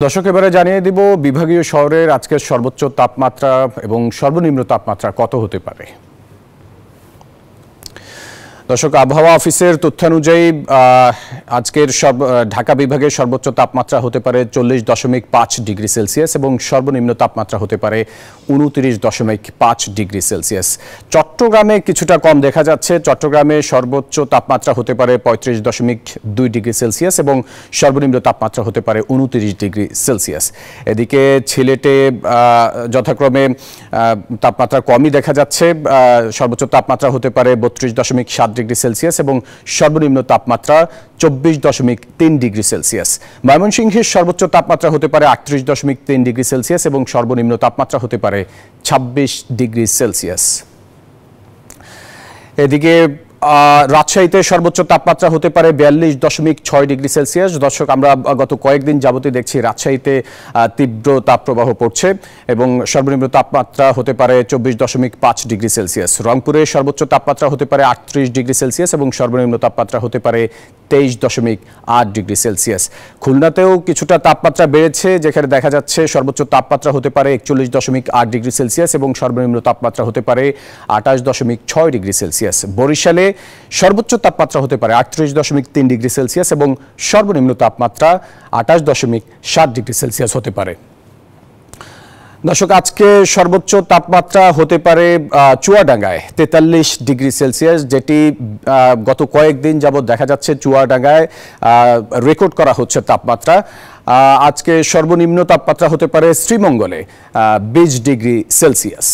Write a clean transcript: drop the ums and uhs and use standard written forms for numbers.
দর্শক এবারে জানিয়ে দিব বিভাগীয় শহরের আজকের সর্বোচ্চ তাপমাত্রা এবং সর্বনিম্ন তাপমাত্রা কত হতে পারে। দর্শক আবহাওয়া অফিসের তথ্যানুযায়ী আজকের ঢাকা বিভাগের সর্বোচ্চ তাপমাত্রা হতে পারে 40.5 ডিগ্রি সেলসিয়াস এবং সর্বনিম্ন তাপমাত্রা হতে পারে 29.5 ডিগ্রি সেলসিয়াস। চট্টগ্রামে কিছুটা কম দেখা যাচ্ছে। চট্টগ্রামে সর্বোচ্চ তাপমাত্রা হতে পারে 35.2 ডিগ্রি সেলসিয়াস এবং সর্বনিম্ন তাপমাত্রা হতে পারে 29 ডিগ্রি সেলসিয়াস। এদিকে সিলেটে যথাক্রমে তাপমাত্রা কমই দেখা যাচ্ছে। সর্বোচ্চ তাপমাত্রা হতে পারে 32.7 ডিগ্রি সেলসিয়াস এবং সর্বনিম্ন তাপমাত্রা 24.3 ডিগ্রি সেলসিয়াস। ময়মনসিংহের সর্বোচ্চ তাপমাত্রা হতে পারে 38.3 ডিগ্রি সেলসিয়াস এবং সর্বনিম্ন তাপমাত্রা হতে পারে 26 ডিগ্রি সেলসিয়াস। এদিকে রাজশাহীতে সর্বোচ্চ তাপমাত্রা হতে পারে 42.6 ডিগ্রি সেলসিয়াস। দর্শক আমরা গত কয়েকদিন যাবতীয় দেখছি রাজশাহীতে তীব্র তাপপ্রবাহ পড়ছে এবং সর্বনিম্ন তাপমাত্রা হতে পারে 24.5 ডিগ্রি সেলসিয়াস। রংপুরে সর্বোচ্চ তাপমাত্রা হতে পারে 38 ডিগ্রি সেলসিয়াস এবং সর্বনিম্ন তাপমাত্রা হতে পারে 23.8 ডিগ্রি সেলসিয়াস। খুলনাতেও কিছুটা তাপমাত্রা বেড়েছে, যেখানে দেখা যাচ্ছে সর্বোচ্চ তাপমাত্রা হতে পারে 41.8 ডিগ্রি সেলসিয়াস এবং সর্বনিম্ন তাপমাত্রা হতে পারে 28.6 ডিগ্রি সেলসিয়াস। বরিশালে সর্বোচ্চ তাপমাত্রা হতে পারে 38.3 ডিগ্রি সেলসিয়াস এবং সর্বনিম্ন তাপমাত্রা 28.7 ডিগ্রি সেলসিয়াস হতে পারে। দর্শক আজকে সর্বোচ্চ তাপমাত্রা হতে পারে চুয়াডাঙ্গায় 43 ডিগ্রি সেলসিয়াস, যেটি গত কয়েকদিন যাবৎ দেখা যাচ্ছে চুয়াডাঙ্গায় রেকর্ড করা হচ্ছে তাপমাত্রা। আজকে সর্বনিম্ন তাপমাত্রা হতে পারে শ্রীমঙ্গলে 20 ডিগ্রি সেলসিয়াস।